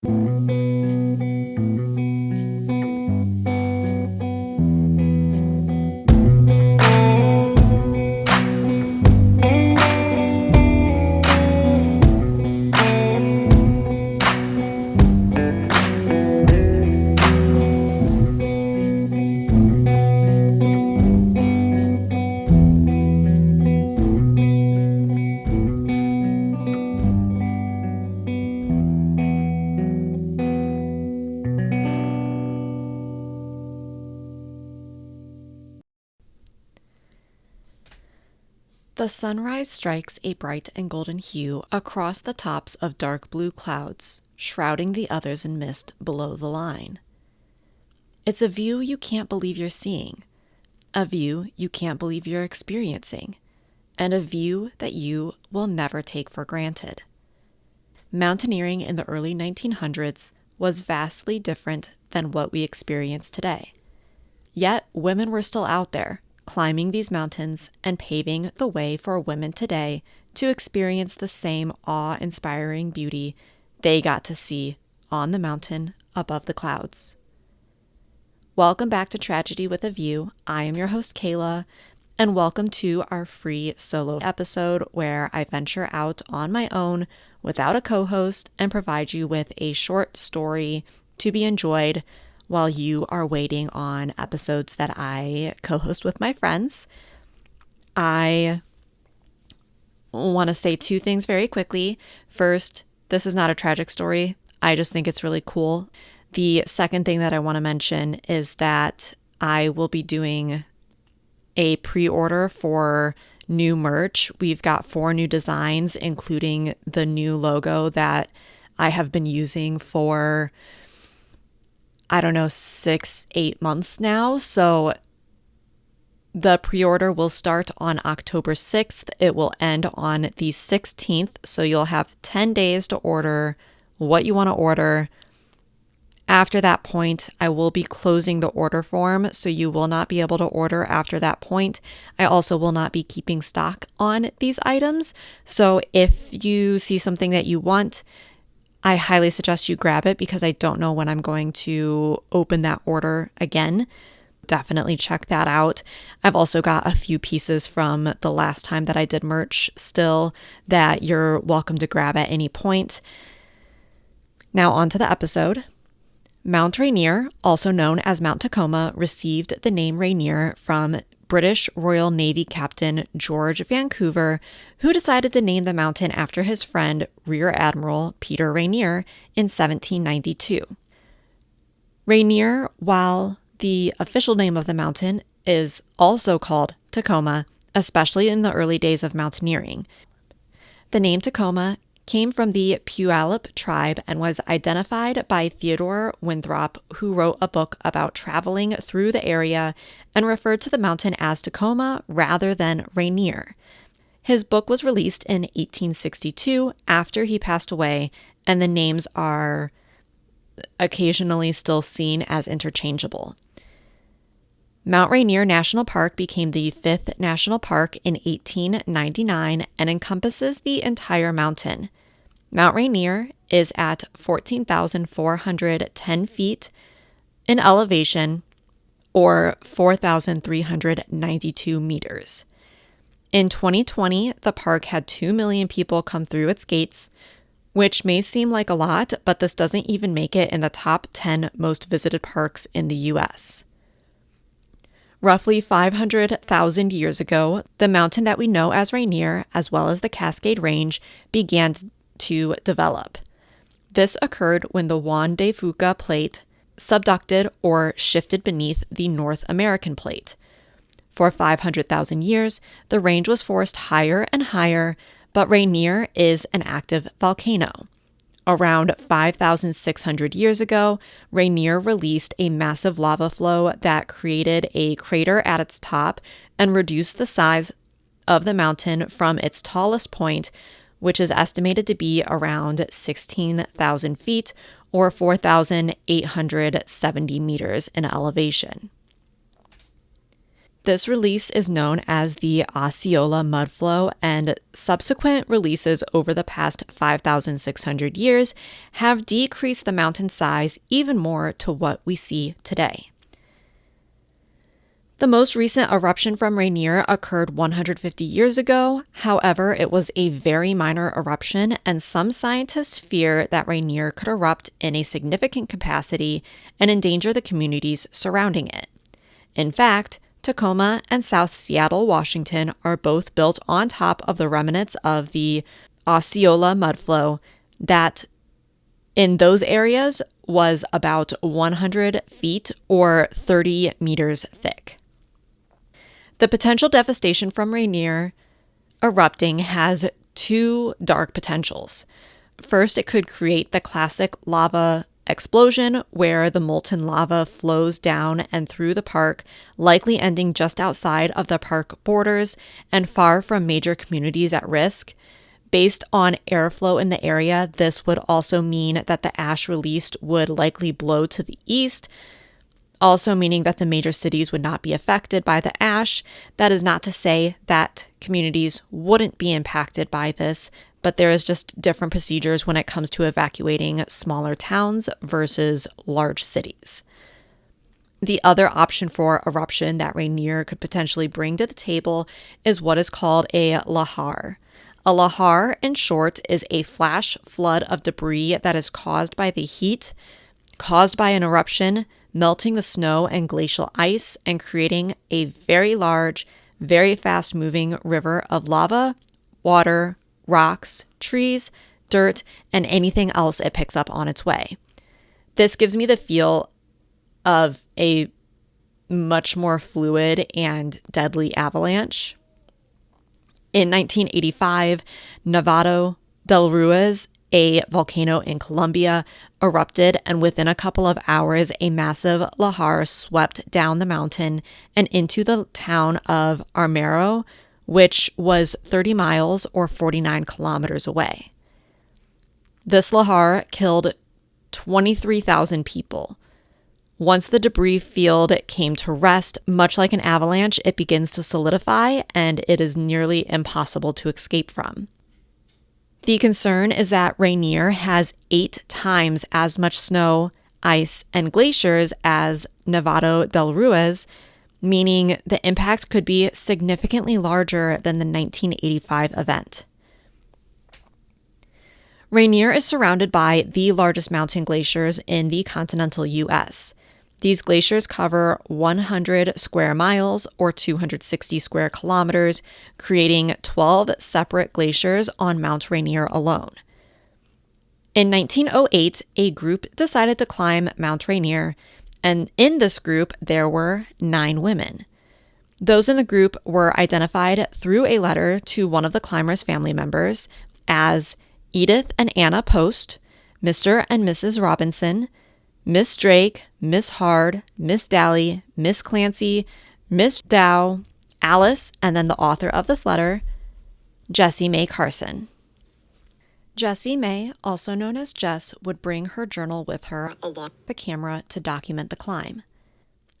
The sunrise strikes a bright and golden hue across the tops of dark blue clouds, shrouding the others in mist below the line. It's a view you can't believe you're seeing, a view you can't believe you're experiencing, and a view that you will never take for granted. Mountaineering in the early 1900s was vastly different than what we experience today. Yet women were still out there, climbing these mountains and paving the way for women today to experience the same awe-inspiring beauty they got to see on the mountain above the clouds. Welcome back to Tragedy with a View. I am your host, Kayla, and welcome to our free solo episode where I venture out on my own without a co-host and provide you with a short story to be enjoyed while you are waiting on episodes that I co-host with my friends. I want to say two things very quickly. First, this is not a tragic story. I just think it's really cool. The second thing that I want to mention is that I will be doing a pre-order for new merch. We've got 4 new designs, including the new logo that I have been using for 6-8 months now. So the pre-order will start on October 6th. It will end on the 16th. So you'll have 10 days to order what you want to order. After that point, I will be closing the order form, so you will not be able to order after that point. I also will not be keeping stock on these items. So if you see something that you want, I highly suggest you grab it because I don't know when I'm going to open that order again. Definitely check that out. I've also got a few pieces from the last time that I did merch still that you're welcome to grab at any point. Now on to the episode. Mount Rainier, also known as Mount Tacoma, received the name Rainier from British Royal Navy Captain George Vancouver, who decided to name the mountain after his friend Rear Admiral Peter Rainier in 1792. Rainier, while the official name of the mountain is also called Tacoma, especially in the early days of mountaineering. The name Tacoma came from the Puyallup tribe and was identified by Theodore Winthrop, who wrote a book about traveling through the area and referred to the mountain as Tacoma rather than Rainier. His book was released in 1862 after he passed away, and the names are occasionally still seen as interchangeable. Mount Rainier National Park became the 5th national park in 1899 and encompasses the entire mountain. Mount Rainier is at 14,410 feet in elevation, or 4,392 meters. In 2020, the park had 2 million people come through its gates, which may seem like a lot, but this doesn't even make it in the top 10 most visited parks in the U.S. Roughly 500,000 years ago, the mountain that we know as Rainier, as well as the Cascade Range, began to develop. This occurred when the Juan de Fuca plate subducted or shifted beneath the North American plate. For 500,000 years, the range was forced higher and higher, but Rainier is an active volcano. Around 5,600 years ago, Rainier released a massive lava flow that created a crater at its top and reduced the size of the mountain from its tallest point, which is estimated to be around 16,000 feet or 4,870 meters in elevation. This release is known as the Osceola mudflow, and subsequent releases over the past 5,600 years have decreased the mountain size even more to what we see today. The most recent eruption from Rainier occurred 150 years ago. However, it was a very minor eruption, and some scientists fear that Rainier could erupt in a significant capacity and endanger the communities surrounding it. In fact, Tacoma and South Seattle, Washington are both built on top of the remnants of the Osceola mudflow that in those areas was about 100 feet or 30 meters thick. The potential devastation from Rainier erupting has two dark potentials. First, it could create the classic lava explosion where the molten lava flows down and through the park, likely ending just outside of the park borders and far from major communities at risk. Based on airflow in the area, this would also mean that the ash released would likely blow to the east, also meaning that the major cities would not be affected by the ash. That is not to say that communities wouldn't be impacted by this, but there is just different procedures when it comes to evacuating smaller towns versus large cities. The other option for eruption that Rainier could potentially bring to the table is what is called a lahar. A lahar, in short, is a flash flood of debris that is caused by the heat, caused by an eruption, melting the snow and glacial ice and creating a very large, very fast-moving river of lava, water, rocks, trees, dirt, and anything else it picks up on its way. This gives me the feel of a much more fluid and deadly avalanche. In 1985, Nevado del Ruiz, a volcano in Colombia, erupted, and within a couple of hours, a massive lahar swept down the mountain and into the town of Armero, which was 30 miles or 49 kilometers away. This lahar killed 23,000 people. Once the debris field came to rest, much like an avalanche, it begins to solidify, and it is nearly impossible to escape from. The concern is that Rainier has 8 times as much snow, ice, and glaciers as Nevado del Ruiz, meaning the impact could be significantly larger than the 1985 event. Rainier is surrounded by the largest mountain glaciers in the continental U.S. These glaciers cover 100 square miles or 260 square kilometers, creating 12 separate glaciers on Mount Rainier alone. In 1908, a group decided to climb Mount Rainier, and in this group, there were 9 women. Those in the group were identified through a letter to one of the climbers' family members as Edith and Anna Post, Mr. and Mrs. Robinson, Miss Drake, Miss Hard, Miss Daly, Miss Clancy, Miss Dow, Alice, and then the author of this letter, Jessie May Carson. Jessie May, also known as Jess, would bring her journal with her along with the camera to document the climb.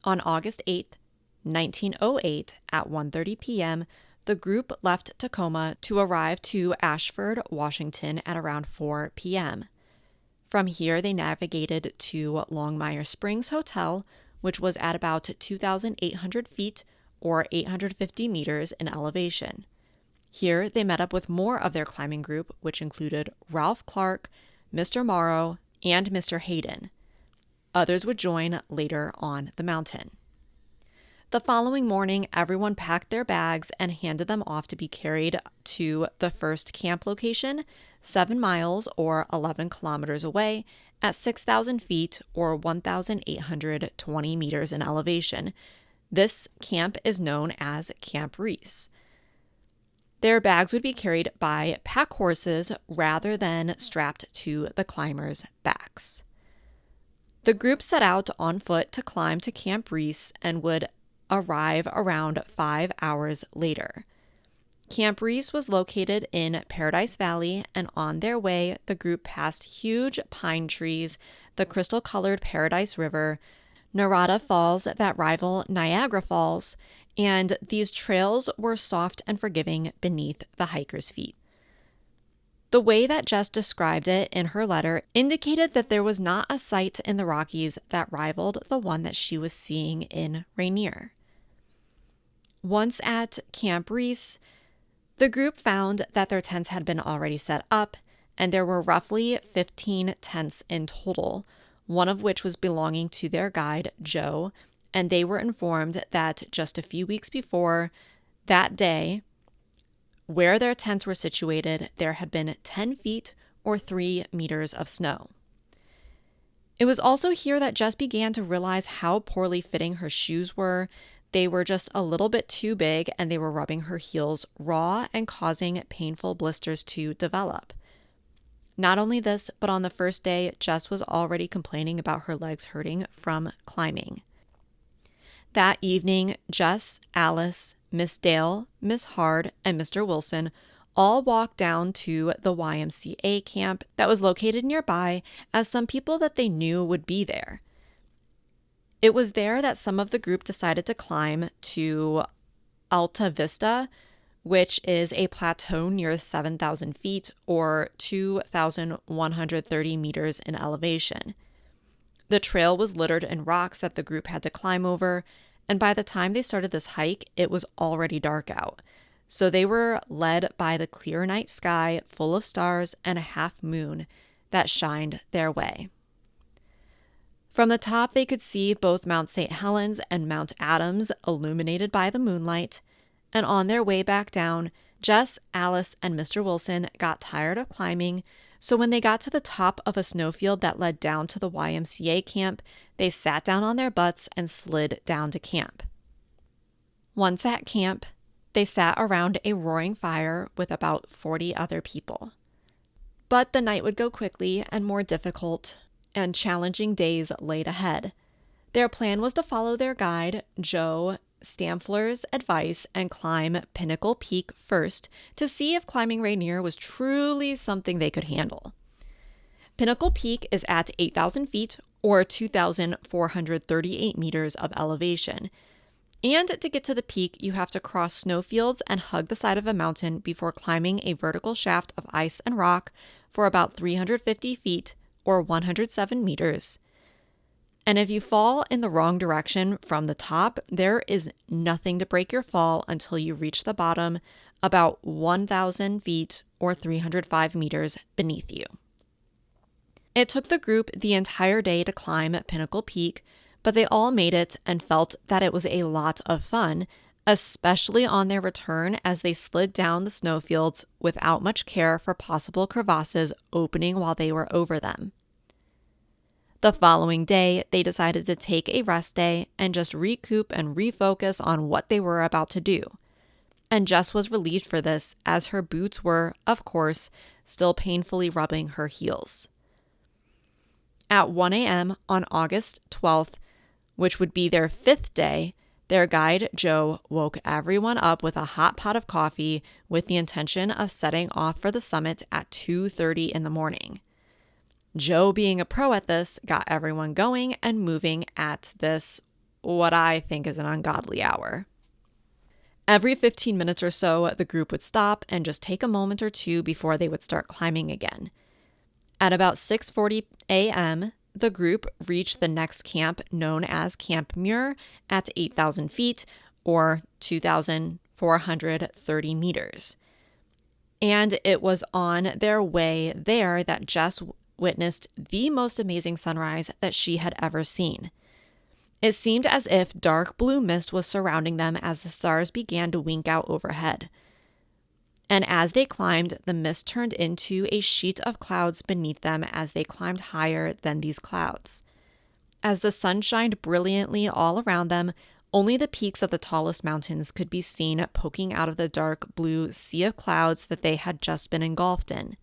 On August 8, 1908, at 1:30 p.m., the group left Tacoma to arrive to Ashford, Washington at around 4 p.m. From here, they navigated to Longmire Springs Hotel, which was at about 2,800 feet or 850 meters in elevation. Here, they met up with more of their climbing group, which included Ralph Clark, Mr. Morrow, and Mr. Hayden. Others would join later on the mountain. The following morning, everyone packed their bags and handed them off to be carried to the first camp location, 7 miles or 11 kilometers away at 6,000 feet or 1,820 meters in elevation. This camp is known as Camp Reese. Their bags would be carried by pack horses rather than strapped to the climbers' backs. The group set out on foot to climb to Camp Reese and would arrive around 5 hours later. Camp Reese was located in Paradise Valley, and on their way, the group passed huge pine trees, the crystal-colored Paradise River, Narada Falls that rival Niagara Falls, and these trails were soft and forgiving beneath the hikers' feet. The way that Jess described it in her letter indicated that there was not a sight in the Rockies that rivaled the one that she was seeing in Rainier. Once at Camp Reese, the group found that their tents had been already set up, and there were roughly 15 tents in total, one of which was belonging to their guide, Joe, and they were informed that just a few weeks before that day, where their tents were situated, there had been 10 feet or 3 meters of snow. It was also here that Jess began to realize how poorly fitting her shoes were. They were just a little bit too big, and they were rubbing her heels raw and causing painful blisters to develop. Not only this, but on the first day, Jess was already complaining about her legs hurting from climbing. That evening, Jess, Alice, Miss Dale, Miss Hard, and Mr. Wilson all walked down to the YMCA camp that was located nearby, as some people that they knew would be there. It was there that some of the group decided to climb to Alta Vista, which is a plateau near 7,000 feet or 2,130 meters in elevation. The trail was littered in rocks that the group had to climb over, and by the time they started this hike, it was already dark out. So they were led by the clear night sky full of stars and a half moon that shined their way. From the top, they could see both Mount St. Helens and Mount Adams illuminated by the moonlight, and on their way back down, Jess, Alice, and Mr. Wilson got tired of climbing, so when they got to the top of a snowfield that led down to the YMCA camp, they sat down on their butts and slid down to camp. Once at camp, they sat around a roaring fire with about 40 other people. But the night would go quickly, and more difficult and challenging days laid ahead. Their plan was to follow their guide, Joe Stamfler's advice, and climb Pinnacle Peak first to see if climbing Rainier was truly something they could handle. Pinnacle Peak is at 8,000 feet or 2,438 meters of elevation. And to get to the peak, you have to cross snowfields and hug the side of a mountain before climbing a vertical shaft of ice and rock for about 350 feet or 107 meters. And if you fall in the wrong direction from the top, there is nothing to break your fall until you reach the bottom, about 1,000 feet or 305 meters beneath you. It took the group the entire day to climb Pinnacle Peak, but they all made it and felt that it was a lot of fun, especially on their return as they slid down the snowfields without much care for possible crevasses opening while they were over them. The following day, they decided to take a rest day and just recoup and refocus on what they were about to do. And Jess was relieved for this, as her boots were, of course, still painfully rubbing her heels. At 1 a.m. on August 12th, which would be their 5th day, their guide, Joe, woke everyone up with a hot pot of coffee with the intention of setting off for the summit at 2:30 in the morning. Joe, being a pro at this, got everyone going and moving at this, what I think is an ungodly hour. Every 15 minutes or so, the group would stop and just take a moment or two before they would start climbing again. At about 6:40 a.m., the group reached the next camp, known as Camp Muir, at 8,000 feet or 2,430 meters. And it was on their way there that Jess witnessed the most amazing sunrise that she had ever seen. It seemed as if dark blue mist was surrounding them as the stars began to wink out overhead. And as they climbed, the mist turned into a sheet of clouds beneath them as they climbed higher than these clouds. As the sun shined brilliantly all around them, only the peaks of the tallest mountains could be seen poking out of the dark blue sea of clouds that they had just been engulfed in.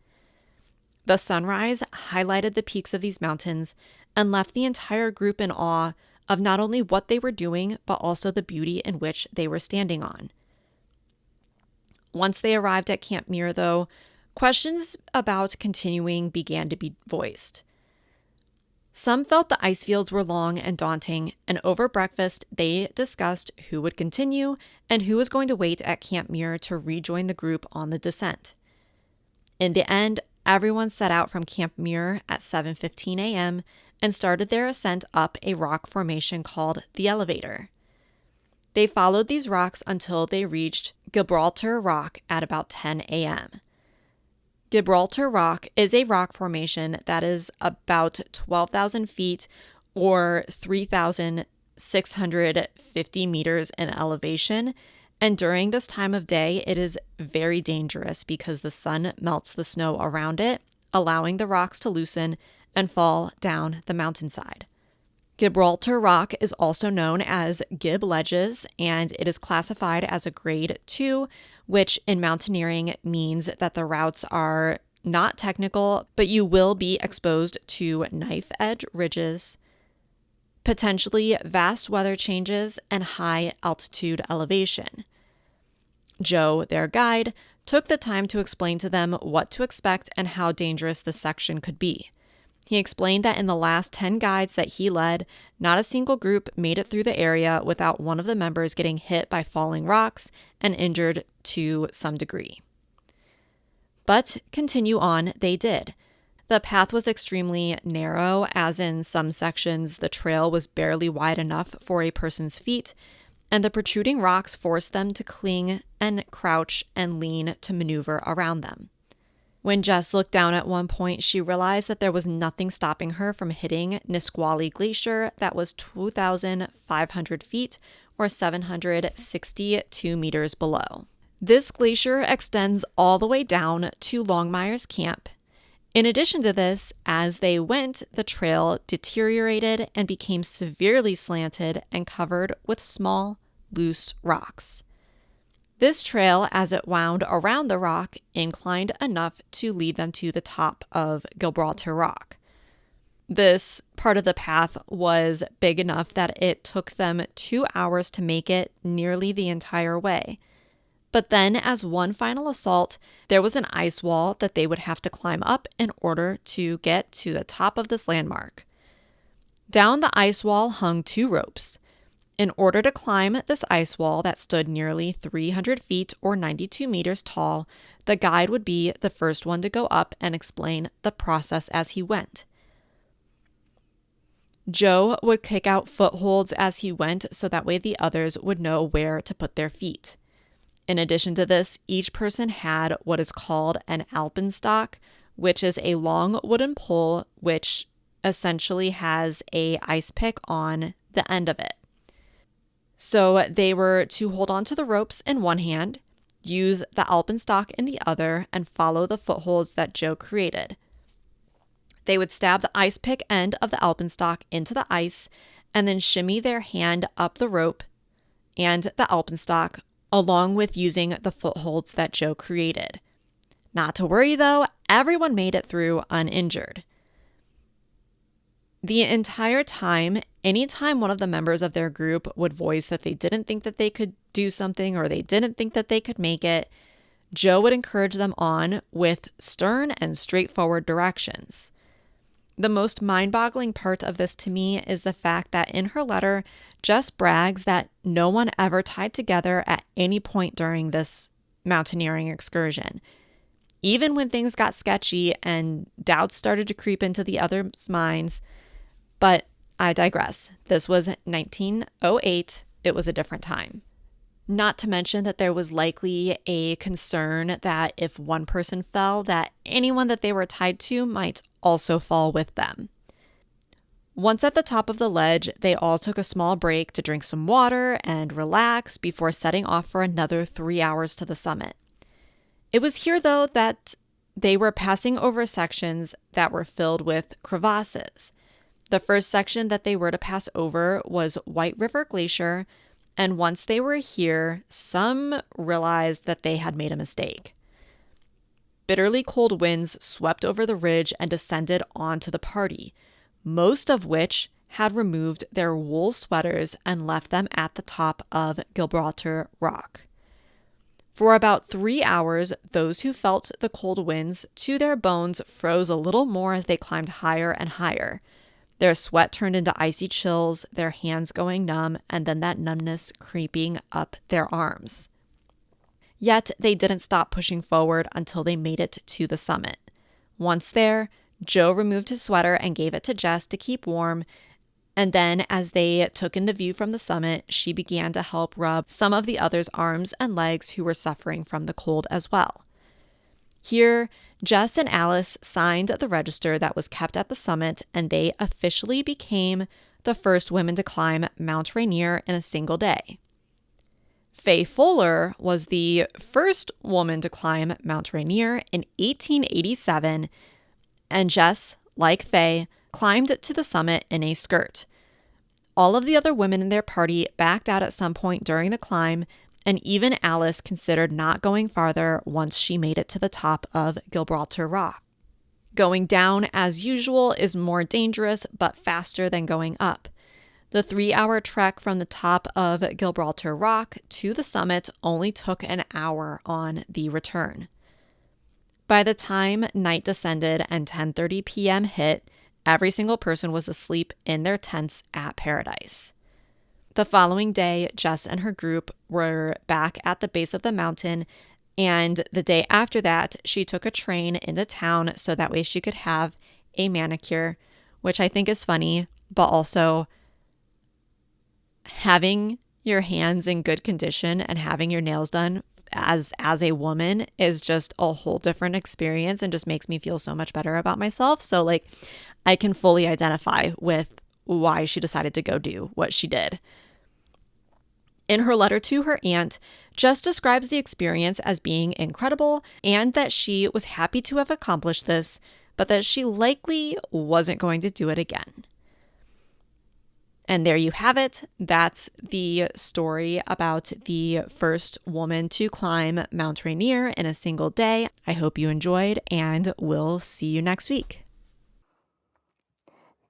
The sunrise highlighted the peaks of these mountains and left the entire group in awe of not only what they were doing, but also the beauty in which they were standing on. Once they arrived at Camp Muir, though, questions about continuing began to be voiced. Some felt the ice fields were long and daunting, and over breakfast, they discussed who would continue and who was going to wait at Camp Muir to rejoin the group on the descent. In the end, everyone set out from Camp Muir at 7:15 a.m. and started their ascent up a rock formation called the Elevator. They followed these rocks until they reached Gibraltar Rock at about 10 a.m. Gibraltar Rock is a rock formation that is about 12,000 feet or 3,650 meters in elevation, and during this time of day, it is very dangerous because the sun melts the snow around it, allowing the rocks to loosen and fall down the mountainside. Gibraltar Rock is also known as Gib Ledges, and it is classified as a grade 2, which in mountaineering means that the routes are not technical, but you will be exposed to knife edge ridges, potentially vast weather changes, and high altitude elevation. Joe, their guide, took the time to explain to them what to expect and how dangerous this section could be. He explained that in the last 10 guides that he led, not a single group made it through the area without one of the members getting hit by falling rocks and injured to some degree. But continue on, they did. The path was extremely narrow, as in some sections the trail was barely wide enough for a person's feet, and the protruding rocks forced them to cling and crouch and lean to maneuver around them. When Jess looked down at one point, she realized that there was nothing stopping her from hitting Nisqually Glacier that was 2,500 feet or 762 meters below. This glacier extends all the way down to Longmire's camp. In addition to this, as they went, the trail deteriorated and became severely slanted and covered with small, loose rocks. This trail, as it wound around the rock, inclined enough to lead them to the top of Gibraltar Rock. This part of the path was big enough that it took them 2 hours to make it nearly the entire way. But then, as one final assault, there was an ice wall that they would have to climb up in order to get to the top of this landmark. Down the ice wall hung 2 ropes. In order to climb this ice wall that stood nearly 300 feet or 92 meters tall, the guide would be the first one to go up and explain the process as he went. Joe would kick out footholds as he went so that way the others would know where to put their feet. In addition to this, each person had what is called an alpenstock, which is a long wooden pole which essentially has a ice pick on the end of it. So they were to hold on to the ropes in one hand, use the alpenstock in the other, and follow the footholds that Joe created. They would stab the ice pick end of the alpenstock into the ice and then shimmy their hand up the rope and the alpenstock, along with using the footholds that Joe created. Not to worry though, everyone made it through uninjured. The entire time, anytime one of the members of their group would voice that they didn't think that they could do something or they didn't think that they could make it, Joe would encourage them on with stern and straightforward directions. The most mind-boggling part of this to me is the fact that in her letter, Jess brags that no one ever tied together at any point during this mountaineering excursion. Even when things got sketchy and doubts started to creep into the others' minds. But I digress. This was 1908. It was a different time. Not to mention that there was likely a concern that if one person fell, that anyone that they were tied to might also fall with them. Once at the top of the ledge, they all took a small break to drink some water and relax before setting off for another 3 hours to the summit. It was here, though, that they were passing over sections that were filled with crevasses. The first section that they were to pass over was White River Glacier, and once they were here, some realized that they had made a mistake. Bitterly cold winds swept over the ridge and descended onto the party, most of which had removed their wool sweaters and left them at the top of Gibraltar Rock. For about 3 hours, those who felt the cold winds to their bones froze a little more as they climbed higher and higher. Their sweat turned into icy chills, their hands going numb, and then that numbness creeping up their arms. Yet they didn't stop pushing forward until they made it to the summit. Once there, Joe removed his sweater and gave it to Jess to keep warm. And then as they took in the view from the summit, she began to help rub some of the others' arms and legs who were suffering from the cold as well. Here, Jess and Alice signed the register that was kept at the summit, and they officially became the first women to climb Mount Rainier in a single day. Faye Fuller was the first woman to climb Mount Rainier in 1887, and Jess, like Faye, climbed to the summit in a skirt. All of the other women in their party backed out at some point during the climb, and even Alice considered not going farther once she made it to the top of Gibraltar Rock. Going down, as usual, is more dangerous but faster than going up. The 3-hour trek from the top of Gibraltar Rock to the summit only took an hour on the return. By the time night descended and 10:30 p.m. hit, every single person was asleep in their tents at Paradise. The following day, Jess and her group were back at the base of the mountain, and the day after that, she took a train into town so that way she could have a manicure, which I think is funny, but also having your hands in good condition and having your nails done as a woman is just a whole different experience and just makes me feel so much better about myself. So like I can fully identify with why she decided to go do what she did. In her letter to her aunt, Jess describes the experience as being incredible and that she was happy to have accomplished this, but that she likely wasn't going to do it again. And there you have it. That's the story about the first woman to climb Mount Rainier in a single day. I hope you enjoyed, and we'll see you next week.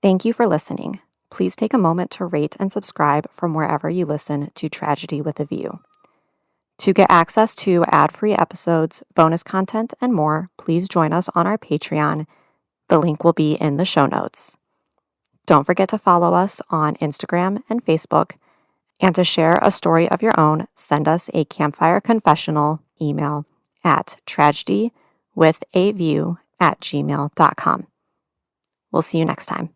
Thank you for listening. Please take a moment to rate and subscribe from wherever you listen to Tragedy with a View. To get access to ad-free episodes, bonus content, and more, please join us on our Patreon. The link will be in the show notes. Don't forget to follow us on Instagram and Facebook, and to share a story of your own, send us a Campfire Confessional email at tragedywithaview@gmail.com. We'll see you next time.